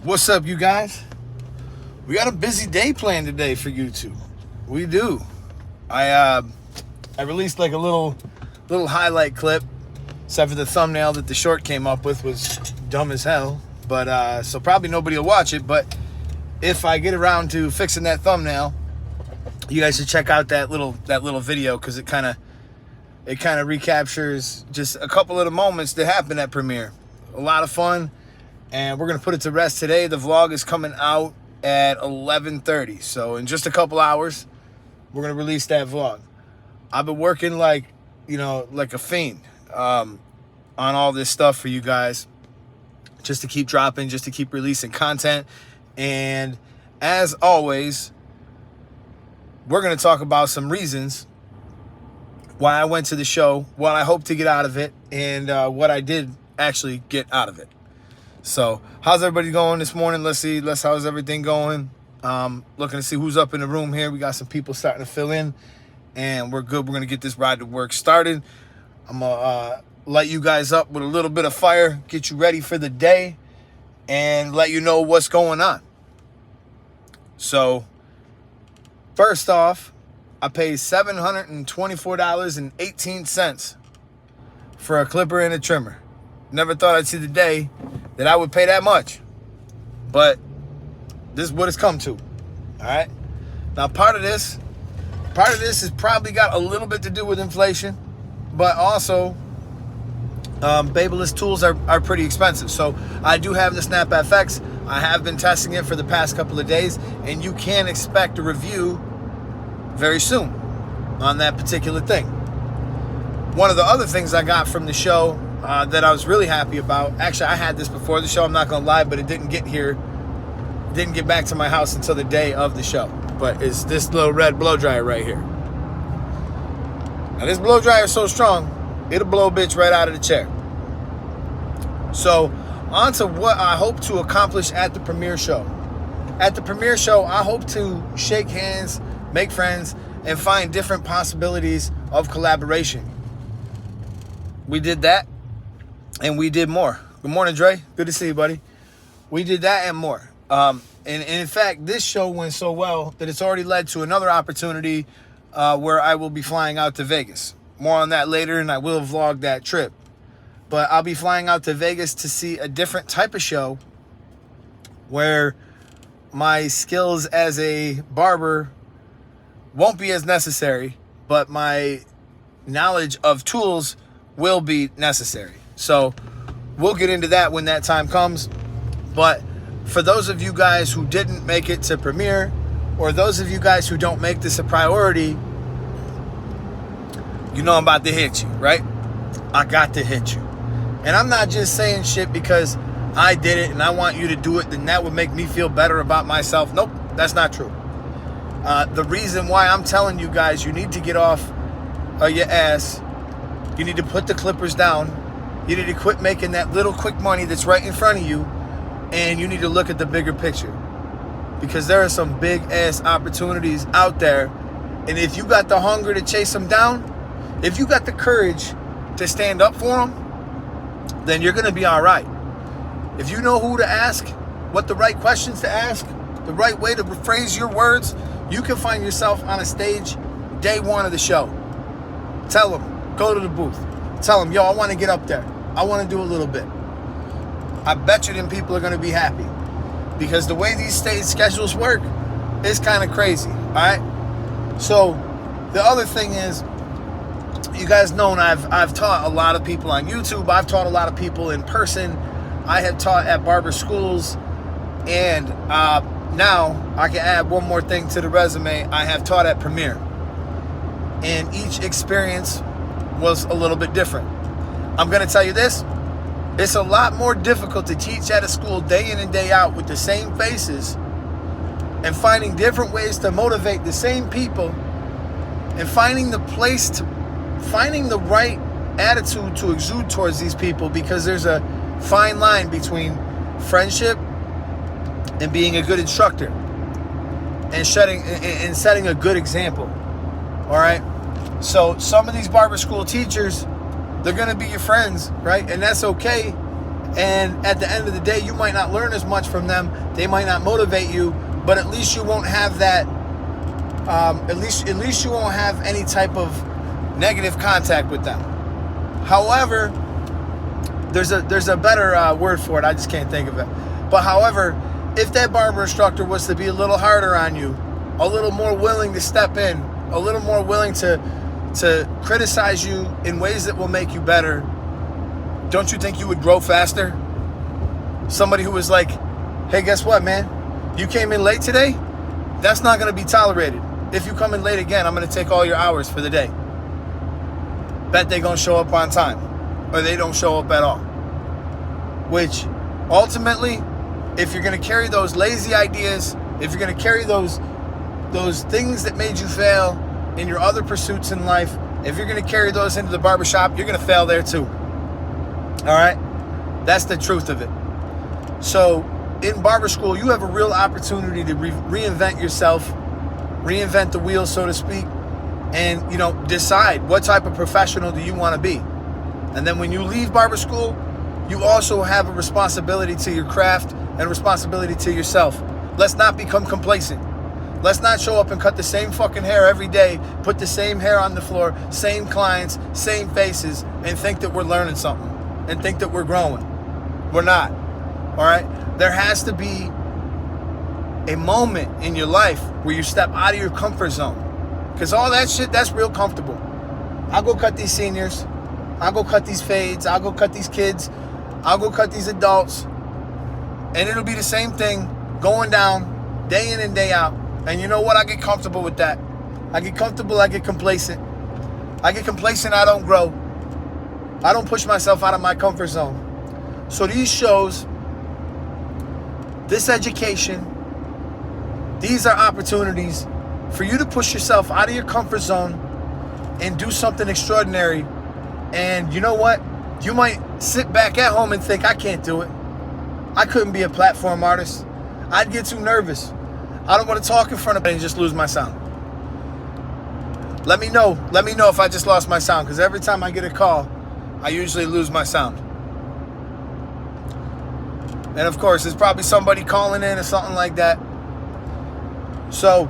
What's up, you guys? We got a busy day planned today for YouTube. We do. I released like a little highlight clip, except for the thumbnail that the short came up with was dumb as hell. But so probably nobody will watch it. But if I get around to fixing that thumbnail, you guys should check out that little video, because it kind of recaptures just a couple of the moments that happened at premiere. A lot of fun, and we're gonna put it to rest today. The vlog is coming out at 11:30, so in just a couple hours, we're gonna release that vlog. I've been working like a fiend on all this stuff for you guys, just to keep dropping, just to keep releasing content. And as always, we're gonna talk about some reasons why I went to the show, what I hope to get out of it, and what I did actually get out of it. So how's everybody going this morning? Let's see. How's everything going? Looking to see who's up in the room here. We got some people starting to fill in, and we're good. We're gonna get this ride to work started. I'm gonna light you guys up with a little bit of fire, get you ready for the day, and let you know what's going on. So first off, I paid $724.18 for a clipper and a trimmer. Never thought I'd see the day that I would pay that much, but this is what it's come to. All right. Now, part of this has probably got a little bit to do with inflation, but also Babyliss tools are pretty expensive. So I do have the Snap FX. I have been testing it for the past couple of days, and you can expect a review very soon on that particular thing. One of the other things I got from the show that I was really happy about, actually I had this before the show, I'm not gonna lie, but it didn't get back to my house until the day of the show. But it's this little red blow dryer right here. Now this blow dryer is so strong, it'll blow a bitch right out of the chair. So on to what I hope to accomplish at the premiere show. At the premiere show, I hope to shake hands, make friends, and find different possibilities of collaboration. We did that, and we did more. Good morning, Dre. Good to see you, buddy. We did that and more. And in fact, this show went so well that it's already led to another opportunity where I will be flying out to Vegas. More on that later, and I will vlog that trip. But I'll be flying out to Vegas to see a different type of show where my skills as a barber won't be as necessary, but my knowledge of tools will be necessary. So we'll get into that when that time comes. But for those of you guys who didn't make it to premiere, or those of you guys who don't make this a priority, you know I'm about to hit you, right? I got to hit you. And I'm not just saying shit because I did it and I want you to do it, then that would make me feel better about myself. Nope, that's not true. The reason why I'm telling you guys you need to get off your ass, you need to put the clippers down, you need to quit making that little quick money that's right in front of you, and you need to look at the bigger picture. Because there are some big ass opportunities out there, and if you got the hunger to chase them down, if you got the courage to stand up for them, then you're gonna be all right. If you know who to ask, what the right questions to ask, the right way to rephrase your words, you can find yourself on a stage day one of the show. Tell them, go to the booth. Tell them, yo, I want to get up there. I want to do a little bit. I bet you them people are going to be happy, because the way these stage schedules work is kind of crazy, all right? So the other thing is, you guys know I've taught a lot of people on YouTube. I've taught a lot of people in person. I have taught at barber schools, and now I can add one more thing to the resume. I have taught at premiere, and each experience was a little bit different. I'm going to tell you this. It's a lot more difficult to teach at a school day in and day out with the same faces, and finding different ways to motivate the same people, and finding the right attitude to exude towards these people, because there's a fine line between friendship and being a good instructor and setting a good example. All right. So some of these barber school teachers, they're going to be your friends, right? And that's okay. And at the end of the day, you might not learn as much from them. They might not motivate you, but at least you won't have that. At least you won't have any type of negative contact with them. However, there's a better word for it. I just can't think of it. But however, if that barber instructor was to be a little harder on you, a little more willing to step in, a little more willing to criticize you in ways that will make you better, don't you think you would grow faster? Somebody who was like, hey, guess what, man? You came in late today? That's not going to be tolerated. If you come in late again, I'm going to take all your hours for the day. Bet they're going to show up on time, or they don't show up at all. Which, ultimately, if you're going to carry those lazy ideas, if you're going to carry those things that made you fail in your other pursuits in life, if you're going to carry those into the barbershop, you're going to fail there too. All right? That's the truth of it. So, in barber school, you have a real opportunity to reinvent yourself, reinvent the wheel, so to speak, and, decide what type of professional do you want to be. And then when you leave barber school, you also have a responsibility to your craft and a responsibility to yourself. Let's not become complacent. Let's not show up and cut the same fucking hair every day, put the same hair on the floor, same clients, same faces, and think that we're learning something and think that we're growing. We're not. All right? There has to be a moment in your life where you step out of your comfort zone. Because all that shit, that's real comfortable. I'll go cut these seniors. I'll go cut these fades. I'll go cut these kids. I'll go cut these adults. And it'll be the same thing going down day in and day out. And you know what? I get comfortable with that. I get comfortable. I get complacent. I don't grow. I don't push myself out of my comfort zone. So these shows, this education, these are opportunities for you to push yourself out of your comfort zone and do something extraordinary. And you know what? You might sit back at home and think, I can't do it. I couldn't be a platform artist. I'd get too nervous. I don't want to talk in front of it and just lose my sound. Let me know if I just lost my sound, because every time I get a call, I usually lose my sound. And of course, there's probably somebody calling in or something like that. So,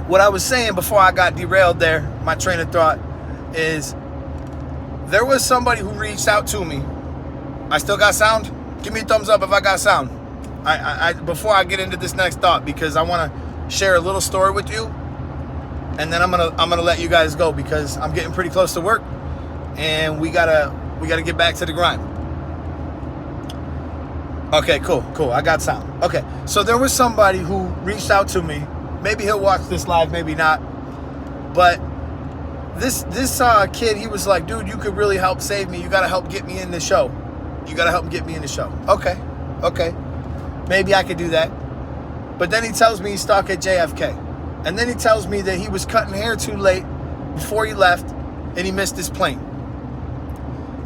what I was saying before I got derailed there, my train of thought, is there was somebody who reached out to me. I still got sound? Give me a thumbs up if I got sound. I before I get into this next thought, because I want to share a little story with you, and then I'm gonna let you guys go, because I'm getting pretty close to work, and we gotta get back to the grind. Okay, cool. I got sound. Okay, so there was somebody who reached out to me. Maybe he'll watch this live, maybe not. But this kid, he was like, dude, you could really help save me. You gotta help get me in the show. Okay. Maybe I could do that. But then he tells me he's stuck at JFK. And then he tells me that he was cutting hair too late before he left, and he missed his plane.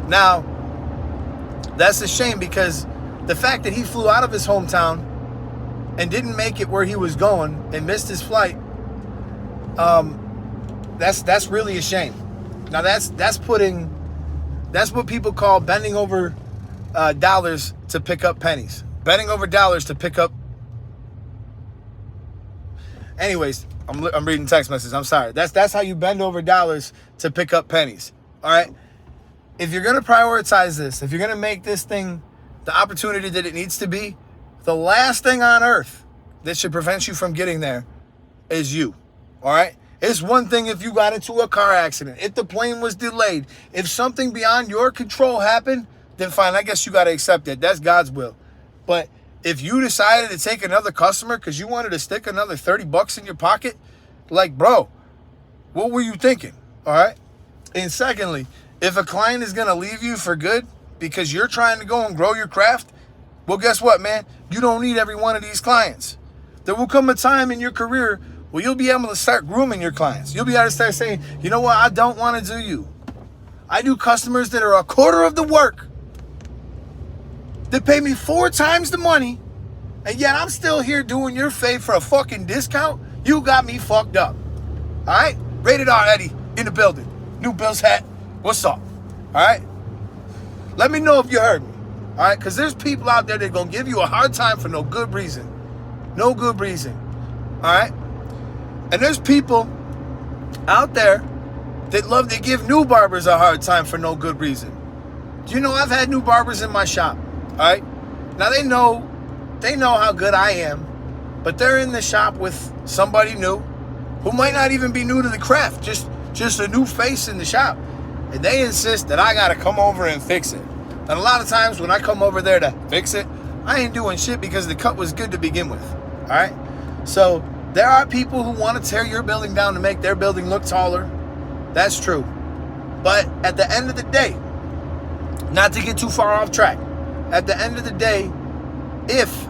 Now, that's a shame, because the fact that he flew out of his hometown and didn't make it where he was going and missed his flight, that's really a shame. Now that's what people call bending over dollars to pick up pennies. Bending over dollars to pick up. Anyways, I'm reading text messages. I'm sorry. That's how you bend over dollars to pick up pennies. All right. If you're gonna prioritize this, if you're gonna make this thing the opportunity that it needs to be, the last thing on earth that should prevent you from getting there is you. All right. It's one thing if you got into a car accident, if the plane was delayed, if something beyond your control happened, then fine. I guess you got to accept it. That's God's will. But if you decided to take another customer because you wanted to stick another $30 in your pocket, like, bro, what were you thinking? All right. And secondly, if a client is going to leave you for good because you're trying to go and grow your craft, well, guess what, man? You don't need every one of these clients. There will come a time in your career where you'll be able to start grooming your clients. You'll be able to start saying, you know what? I don't want to do you. I do customers that are a quarter of the work. They pay me 4 times the money, and yet I'm still here doing your fave for a fucking discount. You got me fucked up. All right? Rated R Eddie in the building. New Bills hat. What's up? All right? Let me know if you heard me. All right? Because there's people out there that are going to give you a hard time for no good reason. No good reason. All right? And there's people out there that love to give new barbers a hard time for no good reason. Do you know I've had new barbers in my shop? All right? Now they know how good I am, but they're in the shop with somebody new who might not even be new to the craft, just a new face in the shop. And they insist that I gotta come over and fix it. And a lot of times when I come over there to fix it, I ain't doing shit because the cut was good to begin with. All right? So there are people who want to tear your building down to make their building look taller. That's true. But at the end of the day, not to get too far off track, at the end of the day, if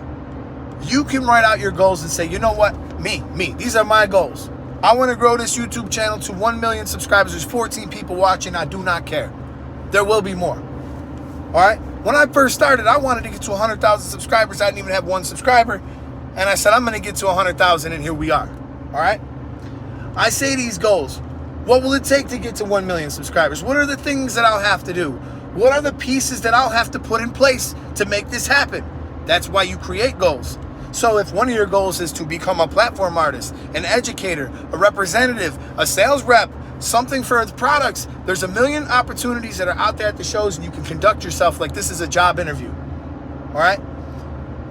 you can write out your goals and say, you know what, me, these are my goals. I want to grow this YouTube channel to 1 million subscribers. There's 14 people watching. I do not care. There will be more. All right? When I first started, I wanted to get to 100,000 subscribers. I didn't even have one subscriber. And I said, I'm going to get to 100,000, and here we are. All right? I say these goals. What will it take to get to 1 million subscribers? What are the things that I'll have to do? What are the pieces that I'll have to put in place to make this happen? That's why you create goals. So if one of your goals is to become a platform artist, an educator, a representative, a sales rep, something for its products, there's a million opportunities that are out there at the shows, and you can conduct yourself like this is a job interview. All right?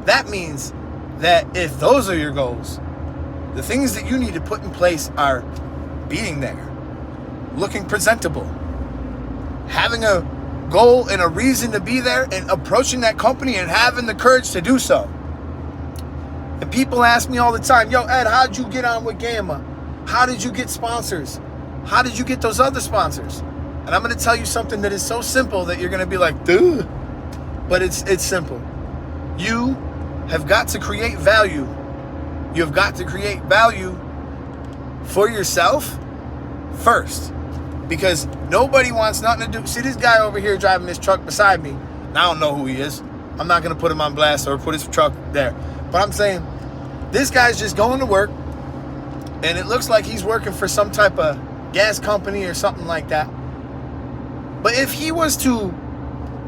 That means that if those are your goals, the things that you need to put in place are being there, looking presentable, having a goal and a reason to be there, and approaching that company and having the courage to do so. And people ask me all the time, yo, Ed, how'd you get on with Gamma? How did you get sponsors? How did you get those other sponsors? And I'm going to tell you something that is so simple that you're going to be like, duh. But it's simple. You have got to create value. You have got to create value for yourself first. Because nobody wants nothing to do. See this guy over here driving this truck beside me. I don't know who he is. I'm not going to put him on blast or put his truck there. But I'm saying this guy's just going to work, and it looks like he's working for some type of gas company or something like that. But if he was to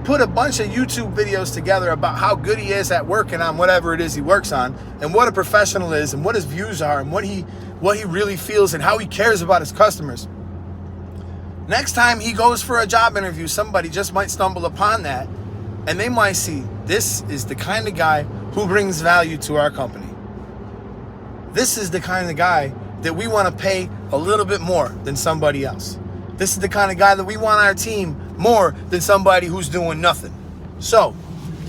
put a bunch of YouTube videos together about how good he is at working on whatever it is he works on, and what a professional is, and what his views are, and what he really feels, and how he cares about his customers, next time he goes for a job interview, somebody just might stumble upon that, and they might see, this is the kind of guy who brings value to our company. This is the kind of guy that we want to pay a little bit more than somebody else. This is the kind of guy that we want our team more than somebody who's doing nothing. So,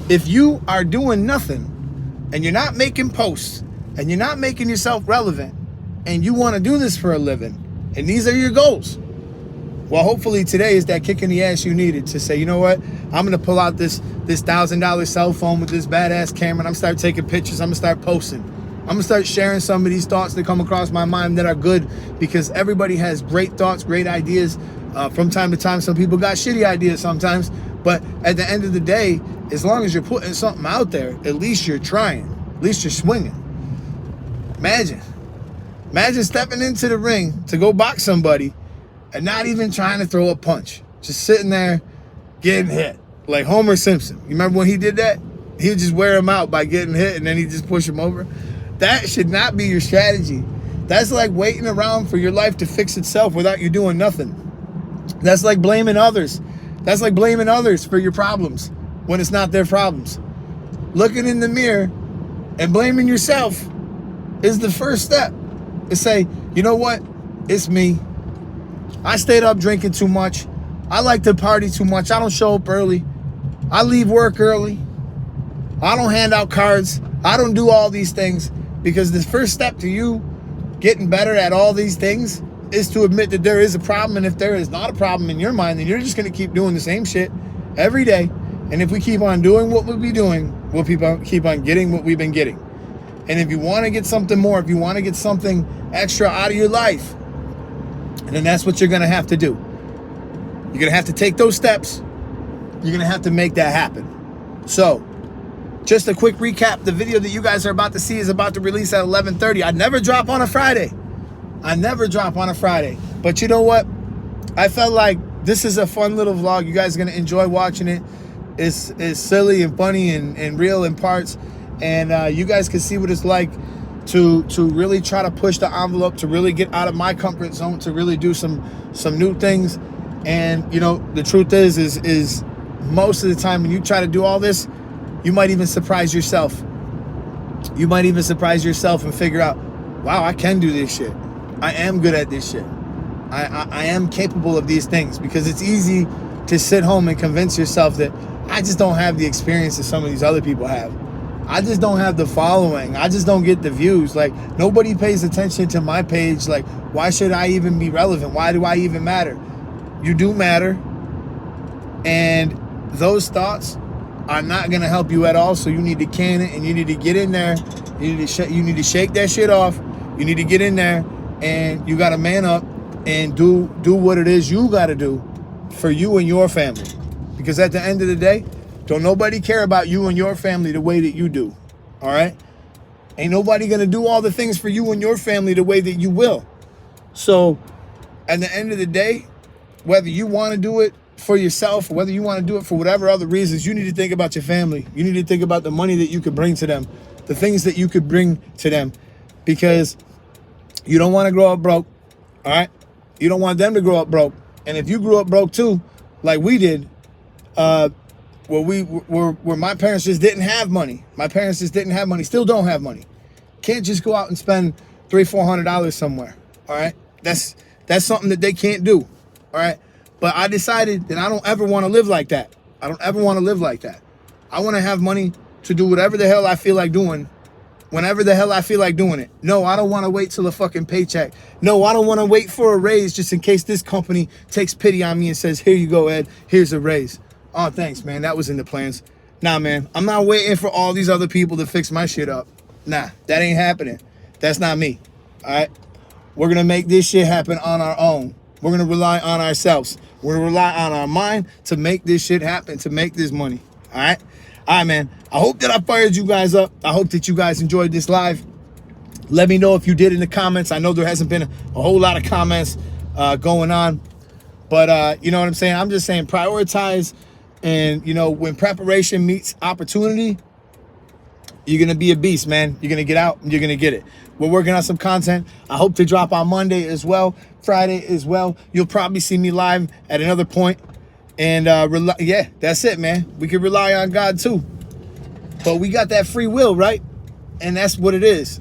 if you are doing nothing, and you're not making posts, and you're not making yourself relevant, and you want to do this for a living, and these are your goals, well, hopefully today is that kick in the ass you needed to say, you know what? I'm going to pull out this $1,000 cell phone with this badass camera, and I'm going to start taking pictures. I'm going to start posting. I'm going to start sharing some of these thoughts that come across my mind that are good, because everybody has great thoughts, great ideas. From time to time, some people got shitty ideas sometimes. But at the end of the day, as long as you're putting something out there, at least you're trying. At least you're swinging. Imagine stepping into the ring to go box somebody and not even trying to throw a punch. Just sitting there getting hit. Like Homer Simpson. You remember when he did that? He would just wear him out by getting hit, and then he'd just push him over. That should not be your strategy. That's like waiting around for your life to fix itself without you doing nothing. That's like blaming others. That's like blaming others for your problems when it's not their problems. Looking in the mirror and blaming yourself is the first step. To say, you know what? It's me. I stayed up drinking too much. I like to party too much. I don't show up early. I leave work early. I don't hand out cards. I don't do all these things, because the first step to you getting better at all these things is to admit that there is a problem. And if there is not a problem in your mind, then you're just going to keep doing the same shit every day. And if we keep on doing what we'll be doing, we'll keep on getting what we've been getting. And if you want to get something more, if you want to get something extra out of your life, then that's what you're going to have to do. You're going to have to take those steps. You're going to have to make that happen. So, just a quick recap. The video that you guys are about to see is about to release at 11:30. I never drop on a Friday. But you know what? I felt like this is a fun little vlog. You guys are going to enjoy watching it. is silly and funny and real in parts. And you guys can see what it's like to really try to push the envelope, to really get out of my comfort zone, to really do some new things. And you know, the truth is most of the time when you try to do all this, you might even surprise yourself. You might even surprise yourself and figure out, wow, I can do this shit. I am good at this shit. I am capable of these things, because it's easy to sit home and convince yourself that I just don't have the experience that some of these other people have. I just don't have the following. I just don't get the views. Like, nobody pays attention to my page. Like, why should I even be relevant? Why do I even matter? You do matter. And those thoughts are not going to help you at all. So you need to can it, and you need to get in there. You need to shake that shit off. You need to get in there, and you got to man up and do what it is you got to do for you and your family. Because at the end of the day, don't nobody care about you and your family the way that you do. All right? Ain't nobody going to do all the things for you and your family the way that you will. So at the end of the day, whether you want to do it for yourself or whether you want to do it for whatever other reasons, you need to think about your family. You need to think about the money that you could bring to them, the things that you could bring to them, because you don't want to grow up broke. All right? You don't want them to grow up broke. And if you grew up broke too, like we did, where my parents just didn't have money. My parents just didn't have money, still don't have money. Can't just go out and spend $300-400 somewhere. All right? That's something that they can't do. All right? But I decided that I don't ever want to live like that. I don't ever want to live like that. I want to have money to do whatever the hell I feel like doing, whenever the hell I feel like doing it. No, I don't want to wait till a fucking paycheck. No, I don't want to wait for a raise just in case this company takes pity on me and says, here you go, Ed, here's a raise. Oh, thanks, man. That was in the plans. Nah, man, I'm not waiting for all these other people to fix my shit up. Nah, that ain't happening. That's not me. All right? We're going to make this shit happen on our own. We're going to rely on ourselves. We're going to rely on our mind to make this shit happen, to make this money. All right? All right, man. I hope that I fired you guys up. I hope that you guys enjoyed this live. Let me know if you did in the comments. I know there hasn't been a whole lot of comments going on. But you know what I'm saying? I'm just saying prioritize. And, you know, when preparation meets opportunity, you're going to be a beast, man. You're going to get out and you're going to get it. We're working on some content. I hope to drop on Monday as well, Friday as well. You'll probably see me live at another point. And yeah, that's it, man. We can rely on God too. But we got that free will, right? And that's what it is.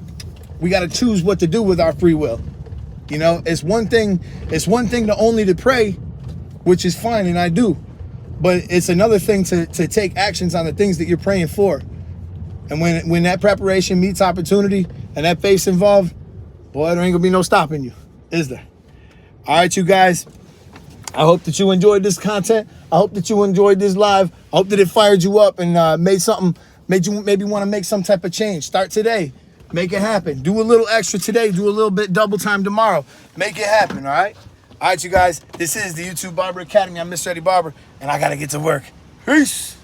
We got to choose what to do with our free will. You know, it's one thing to only to pray, which is fine, and I do. But it's another thing to take actions on the things that you're praying for. And when that preparation meets opportunity and that faith's involved, boy, there ain't gonna be no stopping you, is there? All right, you guys. I hope that you enjoyed this content. I hope that you enjoyed this live. I hope that it fired you up and made you maybe want to make some type of change. Start today. Make it happen. Do a little extra today. Do a little bit double time tomorrow. Make it happen, all right? All right, you guys. This is the YouTube Barber Academy. I'm Mr. Eddie Barber, and I got to get to work. Peace.